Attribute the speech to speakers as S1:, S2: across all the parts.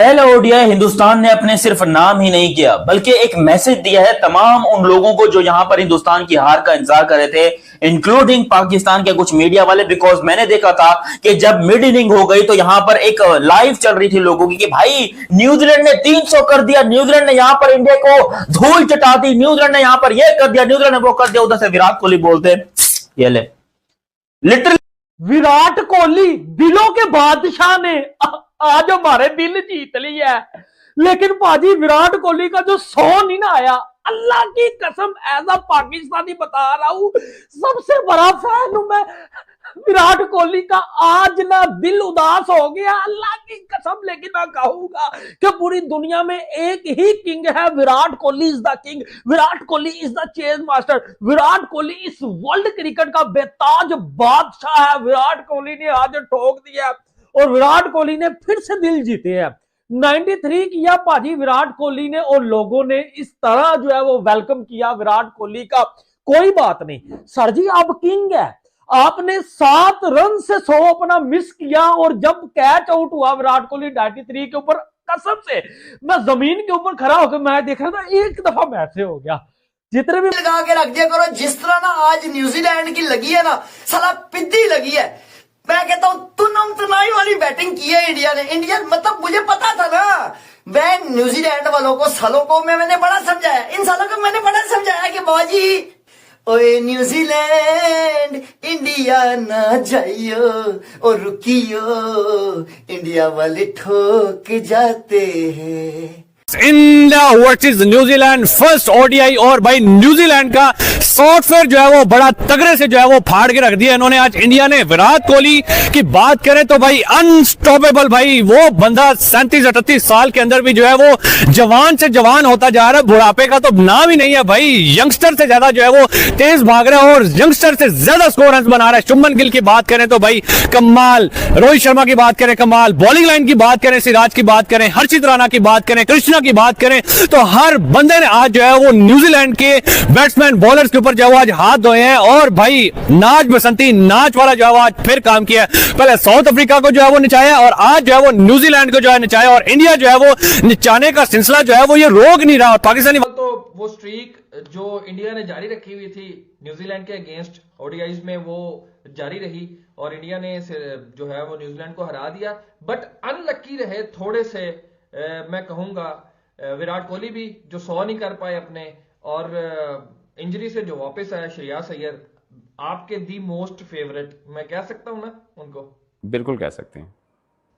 S1: पहला ओडीआई हिंदुस्तान ने अपने सिर्फ नाम ही नहीं किया बल्कि एक मैसेज दिया है तमाम उन लोगों को जो यहां पर हिंदुस्तान की हार का इंतजार कर रहे थे, इंक्लूडिंग पाकिस्तान के कुछ मीडिया वाले। बिकॉज मैंने देखा था कि जब मिड इनिंग हो गई तो यहां पर एक लाइव चल रही थी लोगों की कि भाई न्यूजीलैंड ने 300 कर दिया, न्यूजीलैंड ने यहां पर इंडिया को धूल चटा दी, न्यूजीलैंड ने यहां पर यह कर दिया, न्यूजीलैंड ने वो कर दिया। उधर से विराट कोहली बोलते ये ले लिटरली
S2: विराट कोहली दिलों के बादशाह ने आज हमारे दिल जीत लिया है। लेकिन पाजी विराट कोहली का जो 100 नहीं ना आया, अल्लाह की कसम एज अ पाकिस्तानी बता रहा हूं, सबसे बड़ा फैन हूं मैं विराट कोहली का। आज ना दिल उदास हो गया अल्लाह की कसम। लेकिन मैं कहूंगा कि पूरी दुनिया में एक ही किंग है, Virat Kohli is the king, Virat Kohli is the chase master, Virat Kohli इस वर्ल्ड क्रिकेट का बेताज बादशाह है। विराट कोहली ने आज ठोक दिया और विराट कोहली ने फिर से दिल जीते हैं। 93 किया पाजी विराट कोहली ने और लोगों ने इस तरह जो है वो वेलकम किया विराट कोहली का। कोई बात नहीं सर जी, आप किंग है, आपने 7 रन से 100 अपना मिस किया और जब कैच आउट हुआ विराट कोहली 93 के ऊपर, कसम से मैं जमीन के ऊपर खड़ा होकर मैं देख रहा था, एक दफा मैच हो गया। जितने भी
S3: लगा के रख दिया करो, जिस तरह ना आज न्यूजीलैंड की लगी है ना, साला पिद्दी लगी है। मैं कहता हूं तुनम तुनाई वाली बैटिंग की है इंडिया ने। इंडिया मतलब मुझे पता था ना, मैं न्यूजीलैंड वालों को सालों को मैंने बड़ा समझाया, इन सालों को मैंने बड़ा समझाया कि बाजी ओए न्यूजीलैंड इंडिया ना जाइयो और रुकियो, इंडिया वाले ठोक जाते हैं।
S4: India versus New Zealand first ODI, और भाई न्यूजीलैंड का सॉफ्टवेयर जो है वो बड़ा तगड़े से जो है वो फाड़ के रख दिया इन्होंने आज इंडिया ने। विराट कोहली की बात करें तो भाई अनस्टॉपेबल, भाई वो बंदा 37-38 साल के अंदर भी जो है वो जवान से जवान होता जा रहा है, बुढ़ापे का तो नाम ही नहीं है भाई। यंगस्टर से ज्यादा जो है वो तेज भाग रहा है और यंगस्टर से ज्यादा स्कोर रन बना रहा है। शुभमन गिल की बात करें तो भाई कमाल, रोहित शर्मा की बात करें कमाल, बॉलिंग लाइन की बात करें, सिराज की बात करें, हर्षित राणा की बात करें, कृष्णा की बात करें, तो हर बंदे ने आज जो है वो न्यूजीलैंड के बैट्समैन बॉलर्स के ऊपर जो है वो आज हाथ धोए हैं और भाई नाच बसंती नाच वाला जो है वो आज फिर काम किया। पहले साउथ अफ्रीका को जो है वो नचाया और आज जो है वो न्यूजीलैंड को जो है नचाया, और इंडिया जो है वो नचाने का सिलसिला जो है वो ये रोक नहीं रहा। और पाकिस्तानी
S5: तो वो स्ट्रीक जो इंडिया ने जारी रखी हुई थी न्यूजीलैंड के अगेंस्ट ओडीआईज में, वो जारी रही और इंडिया ने जो है वो न्यूजीलैंड को हरा दिया। बट अनलकी रहे थोड़े से, मैं कहूंगा विराट कोहली भी जो 100 नहीं कर पाए अपने, और इंजरी से जो वापस आया श्रेयस अय्यर, आपके दी मोस्ट फेवरेट, मैं कह सकता हूं ना उनको?
S6: बिल्कुल कह सकते हैं।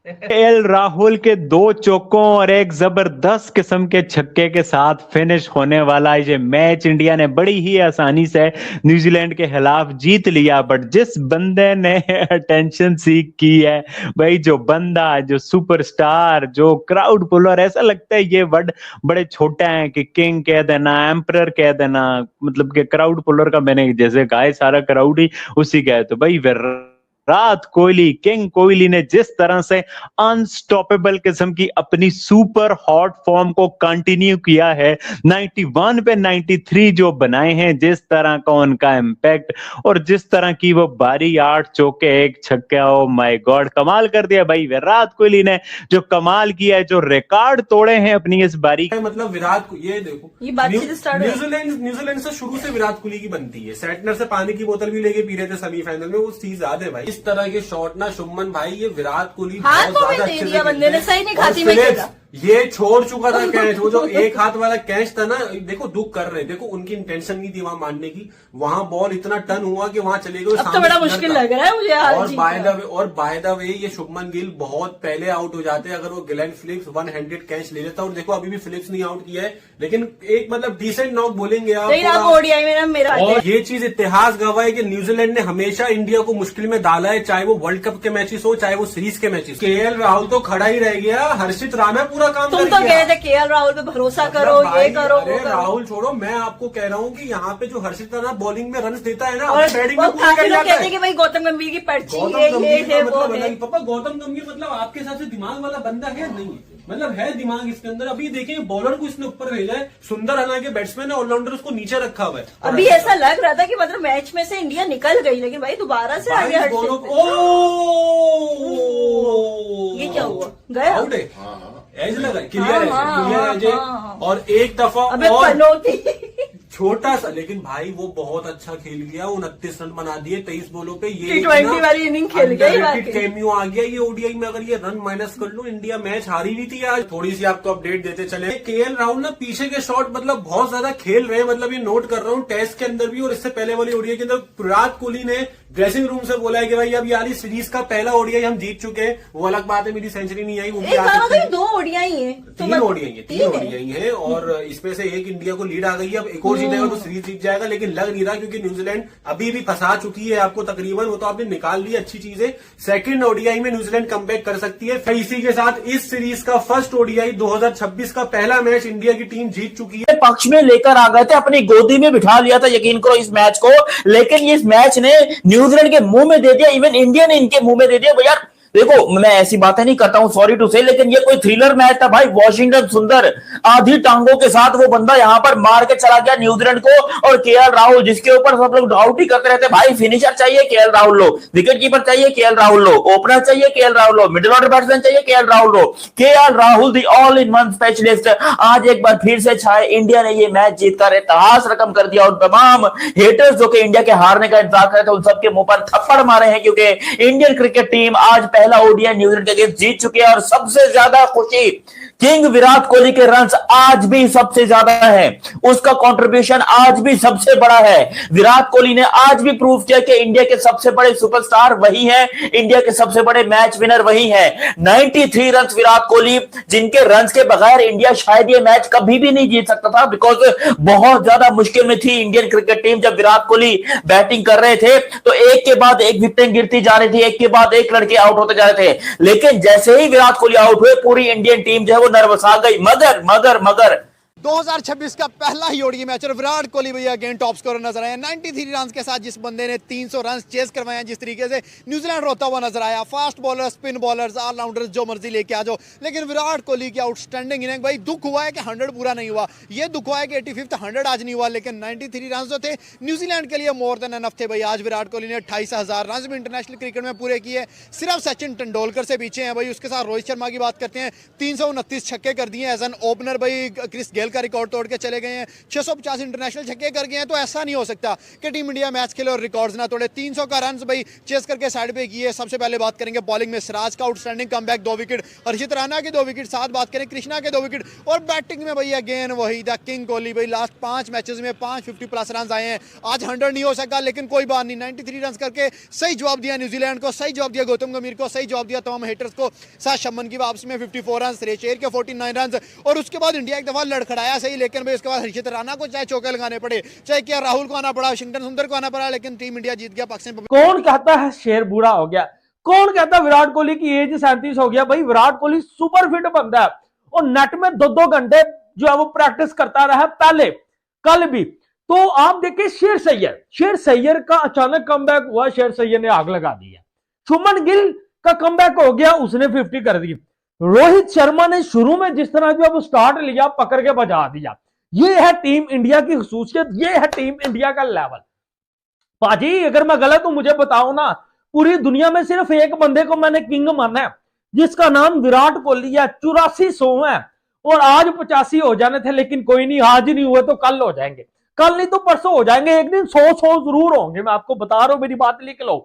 S7: केएल राहुल के 2 चौकों और एक जबरदस्त किस्म के छक्के के साथ फिनिश होने वाला ये मैच इंडिया ने बड़ी ही आसानी से न्यूजीलैंड के खिलाफ जीत लिया। बट जिस बंदे ने अटेंशन सीख की है भाई, जो बंदा, जो सुपरस्टार, जो क्राउड पुलर, ऐसा लगता है ये वर्ड बड़े छोटे हैं कि किंग कह देना, एम्परर कह देना, मतलब कि क्राउड पुलर का मैंने जैसे कहा है सारा क्राउड ही उसी का है। तो भाई विराट कोहली, किंग कोहली ने जिस तरह से अनस्टॉपेबल किस्म की अपनी सुपर हॉट फॉर्म को कंटिन्यू किया है, 91 पे 93 जो बनाए हैं, जिस तरह का उनका इम्पैक्ट और जिस तरह की वो बारी 8 चौके 1 छक्का, ओ माय गॉड कमाल कर दिया भाई विराट कोहली ने। जो कमाल किया है, जो रिकॉर्ड तोड़े हैं अपनी इस बारी।
S8: मतलब विराट को ये देखो,
S9: ये
S8: न्यूजीलैंड से शुरू से विराट कोहली की बनती है। सेटनर से पानी की बोतल भी लेके पी रहे थे सेमीफाइनल में, वो चीज याद है भाई। इस तरह के शॉट ना शुभमन भाई, ये विराट कोहली
S9: हाथ को भी दे दिया बंदे ने, सही नहीं खाती में
S8: ये छोड़ चुका था कैच, वो जो एक हाथ वाला कैच था ना, देखो दुख कर रहे, देखो उनकी इंटेंशन नहीं थी वहां मारने की, वहां बॉल इतना टर्न हुआ कि वहां चले गए।
S9: अब तो बड़ा मुश्किल लग रहा है मुझे।
S8: और बाय द वे ये शुभमन गिल बहुत पहले आउट हो जाते अगर वो गिलेन फिलिप्स 1 हैंडेड कैच ले लेता। और देखो अभी भी फिलिप्स नहीं आउट किया है, लेकिन एक मतलब डिसेंट नॉक बोलेंगे आप।
S9: ओडीआई में मेरा
S8: और ये चीज इतिहास गवाह है कि न्यूजीलैंड ने हमेशा इंडिया को मुश्किल में डाला है, चाहे वो वर्ल्ड कप के मैचेस हो, चाहे वो सीरीज के मैचेस। केएल राहुल तो खड़ा ही रह गया, हर्षित राणा पूरा काम
S9: तुम तो कह रहे थे केएल राहुल पे भरोसा करो, ये करो,
S8: अरे राहुल छोड़ो, मैं आपको कह रहा हूँ कि यहाँ पे जो हर्षित राणा बॉलिंग में रन देता है ना,
S9: और
S8: बैटिंग में पूरा कर जाता है।
S9: कि भाई गौतम गंभीर की पर्ची
S8: गौतम गंभीर का मतलब अलग। पापा गौतम गंभीर मतलब आपके हिसाब से दिमाग वाला बंदा है? नहीं, मतलब है दिमाग इसके अंदर। अभी देखिए बॉलर को इसने ऊपर भेजा है, सुंदर हालांकि बैट्समैन है, ऑलराउंडर उसको नीचे रखा हुआ है।
S9: अभी ऐसा लग रहा था कि मतलब मैच में से इंडिया निकल गई, लेकिन भाई दोबारा से आ गया।
S8: ये
S9: क्या हुआ? गया
S8: आउट है। साइज लगा क्लियर है जे,
S9: हाँ।
S8: और एक दफा
S9: अबे
S8: और
S9: पनौती
S8: छोटा सा, लेकिन भाई वो बहुत अच्छा खेल गया, 29 रन बना दिए 23 बॉलों पे। ये
S9: T20 वाली इनिंग खेल गई,
S8: कैमियो आ गया ये ओडीआई में। अगर ये रन माइनस कर लो, इंडिया मैच हारी भी थी आज। थोड़ी सी आपको अपडेट देते चले, केएल राहुल ना पीछे के शॉट मतलब बहुत ज्यादा खेल रहे हैं, मतलब ये नोट कर रहा हूँ टेस्ट के अंदर भी और इससे पहले वाली ओडीआई के अंदर। विराट कोहली ने ड्रेसिंग रूम से बोला है कि भाई अब यार इस सीरीज का पहला ओडीआई हम जीत चुके हैं। वो अलग बात है मेरी सेंचुरी नहीं आई, वो भी आ सकती है।
S9: 2 ओडीआई है,
S8: तीन ओडीआई है और इसमें से एक इंडिया को लीड आ गई है। अब एक और जीतेगा तो सीरीज जीत जाएगा, लेकिन लग नहीं रहा क्योंकि न्यूजीलैंड अभी भी फंसा चुकी है आपको तकरीबन। वो तो आपने निकाल ली, अच्छी चीज है। सेकंड ओडीआई में न्यूजीलैंड कमबैक कर सकती है। फिर इसी के साथ इस सीरीज का फर्स्ट ओडीआई 2026 का पहला मैच इंडिया की टीम जीत चुकी है।
S1: पक्ष में लेकर आ गए थे, अपनी गोदी में बिठा लिया था यकीन करो इस मैच को, लेकिन इस मैच ने न्यूजीलैंड के मुंह में दे दिया, इवन इंडिया ने इनके मुंह में दे दिया। यार देखो मैं ऐसी बातें नहीं करता हूं, सॉरी टू से, लेकिन ये कोई थ्रिलर मैच था भाई। वॉशिंगटन सुंदर आधी टांगों के साथ वो बंदा यहां पर मार के चला गया न्यूजीलैंड को। और केएल राहुल जिसके ऊपर सब लोग डाउट ही करते रहते, भाई फिनिशर चाहिए केएल राहुल लो, विकेट कीपर चाहिए केएल राहुल लो, ओपनर चाहिए केएल राहुल लो, मिडिल ऑर्डर बैट्समैन चाहिए KL Rahul low. KL Rahul the all in one specialist आज एक बार फिर से छाए। इंडिया ने ये मैच जीतकर इतिहास रकम कर दिया और तमाम हेटर्स जो कि इंडिया के हारने का इंतजार कर रहे थे उन सबके मुंह पर थप्पड़ मारे हैं, क्योंकि इंडियन क्रिकेट टीम आज पहला ओडीआई न्यूजीलैंड के अगेंस्ट जीत चुकी है। और सबसे ज्यादा खुशी किंग विराट कोहली के रन्स आज भी सबसे ज्यादा है, उसका कंट्रीब्यूशन आज भी सबसे बड़ा है। विराट कोहली ने आज भी प्रूव किया कि इंडिया के सबसे बड़े सुपरस्टार वही है, इंडिया के सबसे बड़े मैच विनर वही है। 93 रन विराट कोहली, जिनके रन्स के बगैर इंडिया शायद ये मैच कभी भी नहीं जीत सकता था, बिकॉज बहुत ज्यादा मुश्किल में थी इंडियन क्रिकेट टीम। जब विराट कोहली बैटिंग कर रहे थे तो एक के बाद एक विकेटें गिरती जा रही थी, एक के बाद एक लड़के आउट होते जा रहे थे, लेकिन जैसे ही विराट कोहली आउट हुए पूरी इंडियन टीम जो है वो नर्वस आ गई। मगर
S6: 2026 का पहला ही ओडीआई मैच और विराट कोहली भैया अगेन टॉप स्कोरर नजर आए 93 रन के साथ। जिस बंदे ने 300 रन चेस करवाए हैं, जिस तरीके से न्यूजीलैंड रोता हुआ नजर आया, fast bowler, spin bowlers, allrounders जो मर्जी लेके आ जाओ, लेकिन विराट कोहली की आउटस्टैंडिंग इनिंग। भाई दुख हुआ है कि 100 पूरा नहीं हुआ, ये दुख हुआ है कि 85th 100 आज नहीं हुआ, लेकिन 93 रन जो थे न्यूजीलैंड के लिए मोर देन एनफ थे। भाई आज विराट कोहली ने 28,000 रन भी इंटरनेशनल क्रिकेट में पूरे किए, सिर्फ सचिन तेंदुलकर से पीछे हैं। भाई उसके साथ रोहित शर्मा की बात करते हैं, 329 छक्के कर दिए एज एन ओपनर। भाई क्रिस गेल का रिकॉर्ड तोड़ के चले गए हैं, 650 इंटरनेशनल छक्के कर गए हैं। तो ऐसा नहीं हो सकता कि टीम इंडिया मैच खेले और रिकॉर्ड्स ना तोड़े। 300 का रन भाई चेस करके साइड पे किए। सबसे पहले बात करेंगे बॉलिंग में सिराज का आउटस्टैंडिंग कमबैक 2 विकेट, हर्षित राणा के 2 विकेट, साथ बात करें कृष्णा के 2 विकेट, और बैटिंग में भाई अगेन वही द किंग कोहली। भाई लास्ट 5 मैचेस में 550 प्लस रन आए हैं। आज 100 नहीं हो सका, लेकिन कोई बात नहीं, 93 रन करके सही जवाब दिया न्यूजीलैंड को, सही जवाब दिया गौतम गंभीर को, सही जवाब दिया तमाम हेटर्स को। साथ शमन की वापसी में 54 रन, रेशेर के 49 रन, और उसके बाद इंडिया एक दफा लड़खड़ाया सही, लेकिन भाई उसके बाद हर्षित राणा को चाहे चौके लगाने पड़े, चाहे क्या राहुल को आना पड़ा, वाशिंगटन सुंदर को आना पड़ा, लेकिन टीम इंडिया जीत गया पाकिस्तान।
S2: कौन कहता है शेर बुरा हो गया, कौन कहता है विराट कोहली की एज 37 हो गया। भाई विराट कोहली सुपर फिट बंदा है और नेट में 2-2 घंटे जो है वो प्रैक्टिस करता रहा, पहले कल भी। तो आप देखिए शेर सैयर का अचानक कमबैक हुआ, शेर सैयर ने आग लगा दी है। शुभमन गिल का कमबैक हो गया, उसने 50 कर दी। रोहित शर्मा ने शुरू में जिस तरह जो है स्टार्ट लिया, पकड़ के बजा दिया। ये है टीम इंडिया की खसूसियत, ये है टीम इंडिया का लेवल। पाजी अगर मैं गलत हूं मुझे बताओ ना, पूरी दुनिया में सिर्फ एक बंदे को मैंने किंग माना है, जिसका नाम विराट कोहली है। 8400 है और आज 85 हो जाने थे, लेकिन कोई नहीं, आज नहीं हुए तो कल हो जाएंगे, कल नहीं तो परसों हो जाएंगे, एक दिन 100 जरूर होंगे। मैं आपको बता रहा हूं, मेरी बात लिख लो।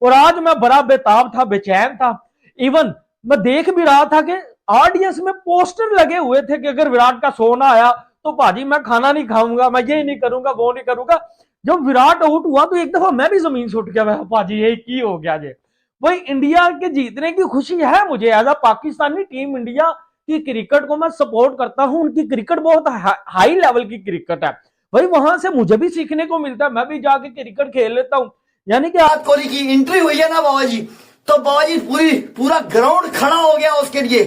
S2: और आज मैं बड़ा बेताब था, बेचैन था। इवन मैं देख भी रहा था कि ऑडियंस में पोस्टर लगे हुए थे कि अगर विराट का 100 ना आया तो भाजी मैं खाना नहीं खाऊंगा, मैं ये नहीं करूंगा, वो नहीं करूंगा। जब विराट आउट हुआ तो एक दफा मैं भी जमीन से उठ गया, भाजी ये की हो गया जे। भाई इंडिया के जीतने की खुशी है मुझे, as a Pakistani team India की क्रिकेट को मैं सपोर्ट करता हूं। उनकी क्रिकेट बहुत हाई लेवल की क्रिकेट है भाई, वहां से मुझे भी सीखने को मिलता है, मैं भी जाके क्रिकेट खेल लेता हूं। यानी कि
S3: विराट कोहली की एंट्री हुई है ना बाबा जी, तो बाबा जी पूरा ग्राउंड खड़ा हो गया उसके लिए।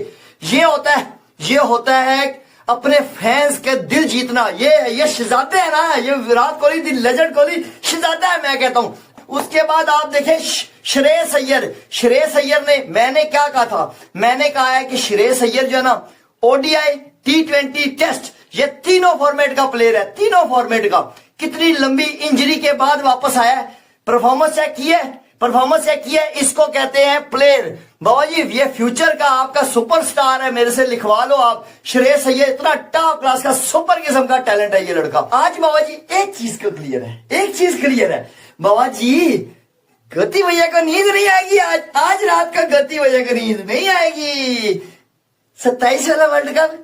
S3: ये होता है अपने फैंस के दिल जीतना। ये शहजादे है ना, ये विराट कोहली दी लेजेंड कोहली शहजादा है, मैं कहता हूं। उसके बाद आप देखें श्रेयस अय्यर ने, मैंने क्या कहा था, मैंने कहा है कि श्रेयस अय्यर जो है ना ओडीआई, T20, टेस्ट, ये तीनों फॉर्मेट का प्लेयर है, तीनों फॉर्मेट का। कितनी लंबी इंजरी के बाद वापस आया है, परफॉर्मेंस चेक की है, परफॉर्मेंस चेक किया, इसको कहते हैं प्लेयर। बाबा जी ये फ्यूचर का आपका सुपरस्टार है, मेरे से लिखवा लो आप। श्रेयस अय्यर इतना टॉप क्लास का सुपर किस्म का टैलेंट है ये लड़का। आज बाबा जी एक चीज को क्लियर है, एक चीज क्लियर है बाबा जी, गति भैया को नींद नहीं आएगी आज रात का गति भैया को नींद नहीं आएगी। 27 वाला वर्ल्ड कप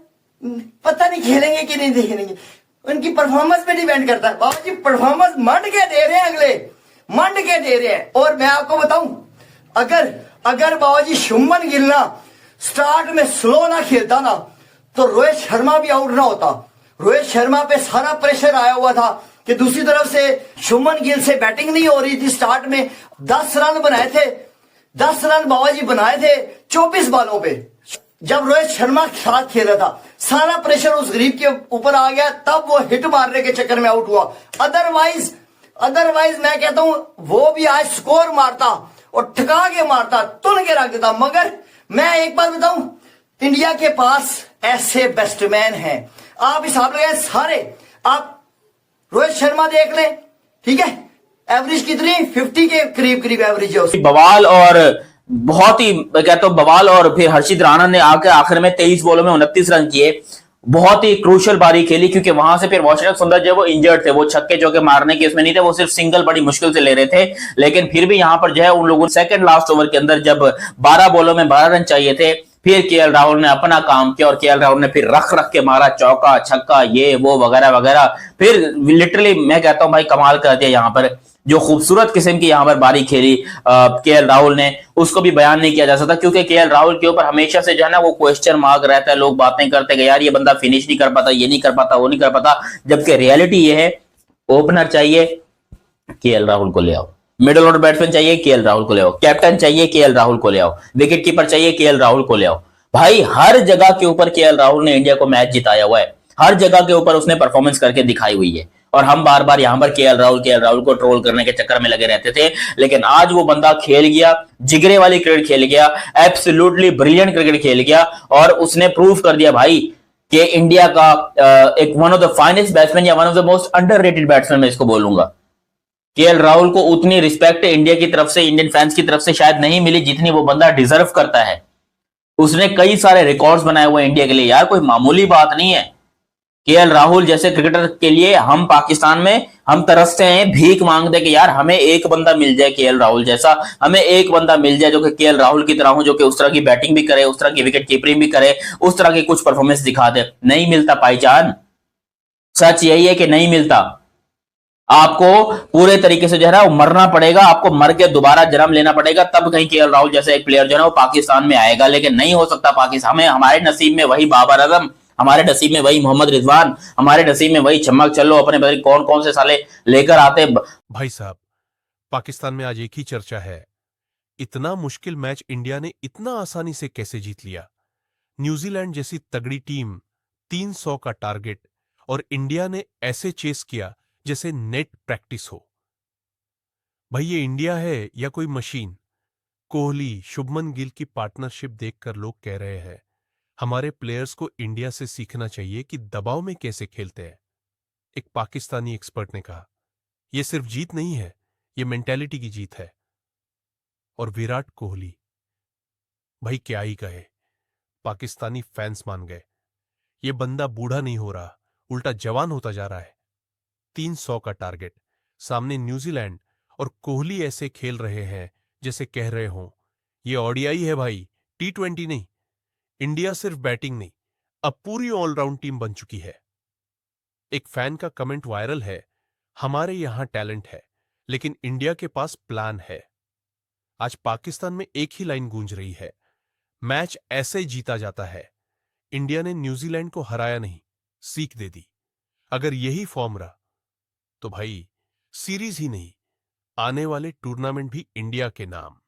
S3: पता नहीं खेलेंगे कि नहीं खेलेंगे, उनकी परफॉर्मेंस पे डिपेंड करता है। बाबा जी परफॉर्मेंस मंड के दे रहे हैं, अगले मंड के दे रहे हैं। और मैं आपको बताऊं, अगर बाबा जी शुभमन गिल ना स्टार्ट में स्लो ना खेलता ना तो रोहित शर्मा भी आउट ना होता। रोहित शर्मा पे सारा प्रेशर आया हुआ था कि दूसरी तरफ से शुभमन गिल से बैटिंग नहीं हो रही थी। स्टार्ट में 10 रन बनाए थे, 10 रन बाबा जी बनाए थे 24 बॉलों पे। जब रोहित शर्मा साथ खेला था सारा प्रेशर उस गरीब के ऊपर आ गया, तब वो हिट मारने के चक्कर में आउट हुआ। अदरवाइज मैं कहता हूं वो भी आज स्कोर मारता और ठका के मारता, तुन के रख देता। मगर मैं एक बात बताऊं, इंडिया के पास ऐसे बैट्समैन हैं, आप हिसाब लगाए सारे। आप रोहित शर्मा देख लें, ठीक है, एवरेज कितनी 50 के करीब करीब एवरेज है उसकी।
S1: बवाल और बहुत ही मैं कहता हूं बवाल। और फिर हर्षित राणा ने आकर आखिर में 23 बॉलों में 29 रन किए, बहुत ही क्रूशियल बारी खेली, क्योंकि वहां से फिर वाशिंगटन सुंदर जो वो इंजर्ड थे, वो छक्के चौके मारने के उसमें नहीं थे, वो सिर्फ सिंगल बड़ी मुश्किल से ले रहे थे। लेकिन फिर भी यहां पर जो है उन लोगों ने सेकंड लास्ट ओवर के अंदर जब 12 बॉलों में 12 रन चाहिए थे, फिर केएल राहुल ने अपना काम किया और केएल राहुल ने फिर रख के मारा, चौका छक्का ये वो वगैरह वगैरह। फिर लिटरली मैं कहता हूं भाई कमाल कर दिया यहां पर। जो खूबसूरत किस्म की यहां पर बारी खेली केएल राहुल ने, उसको भी बयान नहीं किया जा सकता, क्योंकि केएल राहुल के ऊपर हमेशा से जो है ना वो क्वेश्चन मार्क रहता है। लोग बातें करते हैं कि यार ये बंदा फिनिश नहीं कर पाता, ये नहीं कर पाता, वो नहीं कर पाता, जबकि रियलिटी ये है ओपनर चाहिए केएल राहुल को ले आओ, मिडिल ऑर्डर बैट्समैन चाहिए केएल राहुल को ले आओ, कैप्टन चाहिए केएल राहुल को ले आओ, विकेट कीपर चाहिए केएल राहुल को ले आओ। भाई हर जगह के ऊपर केएल राहुल ने इंडिया को मैच जिताया हुआ है, हर जगह के ऊपर उसने परफॉर्मेंस करके दिखाई हुई है। और हम बार बार यहां पर केएल राहुल को ट्रोल करने के चक्कर में लगे रहते थे, लेकिन आज वो बंदा खेल गया, जिगरे वाली क्रिकेट खेल गया, एब्सोल्युटली ब्रिलियंट क्रिकेट खेल गया, और उसने प्रूव कर दिया भाई कि इंडिया का एक one of the finest batsman या one of the most underrated batsman मैं इसको बोलूंगा। केएल राहुल को उतनी रिस्पेक्ट इंडिया की तरफ से, इंडियन फैंस की तरफ से शायद नहीं मिली जितनी वो बंदा डिजर्व करता है। उसने कई सारे रिकॉर्ड्स बनाए हुए इंडिया के लिए, यार कोई मामूली बात नहीं है। केएल राहुल जैसे क्रिकेटर के लिए हम पाकिस्तान में हम तरसते हैं, भीख मांगते कि यार हमें एक बंदा मिल जाए केएल राहुल जैसा, हमें एक बंदा मिल जाए जो कि केएल राहुल की तरह हो, जो कि उस तरह की बैटिंग भी करे, उस तरह की विकेट कीपिंग भी करे, उस तरह की कुछ परफॉर्मेंस दिखा दे। नहीं मिलता भाईजान, सच यही है कि नहीं मिलता। आपको पूरे तरीके से जो है ना मरना पड़ेगा, आपको मर के दोबारा जन्म लेना पड़ेगा, तब कहीं केएल राहुल जैसा एक प्लेयर जो है ना वो पाकिस्तान में आएगा। लेकिन नहीं हो सकता पाकिस्तान में। हमारे नसीब में वही बाबर आजम, हमारे नसीब में वही मोहम्मद रिजवान, हमारे नसीब में वही चमक चलो अपने बदले कौन कौन से साले लेकर आते।
S10: भाई साहब पाकिस्तान में आज एक ही चर्चा है, इतना मुश्किल मैच इंडिया ने इतना आसानी से कैसे जीत लिया। न्यूजीलैंड जैसी तगड़ी टीम 300 का टारगेट और इंडिया ने ऐसे चेस किया जैसे नेट प्रैक्टिस हो। भाई ये इंडिया है या कोई मशीन? कोहली शुभमन गिल की पार्टनरशिप देखकर लोग कह रहे हैं हमारे प्लेयर्स को इंडिया से सीखना चाहिए कि दबाव में कैसे खेलते हैं। एक पाकिस्तानी एक्सपर्ट ने कहा यह सिर्फ जीत नहीं है, यह मेंटेलिटी की जीत है। और विराट कोहली भाई क्या ही कहे, पाकिस्तानी फैंस मान गए। यह बंदा बूढ़ा नहीं हो रहा, उल्टा जवान होता जा रहा है। 300 का टारगेट, सामने न्यूजीलैंड, और कोहली ऐसे खेल रहे हैं जैसे कह रहे हों ये ओडीआई है भाई, T20 नहीं। इंडिया सिर्फ बैटिंग नहीं, अब पूरी ऑलराउंड टीम बन चुकी है। एक फैन का कमेंट वायरल है, हमारे यहां टैलेंट है लेकिन इंडिया के पास प्लान है। आज पाकिस्तान में एक ही लाइन गूंज रही है, मैच ऐसे जीता जाता है। इंडिया ने न्यूजीलैंड को हराया नहीं, सीख दे दी। अगर यही फॉर्म रहा तो भाई सीरीज ही नहीं, आने वाले टूर्नामेंट भी इंडिया के नाम।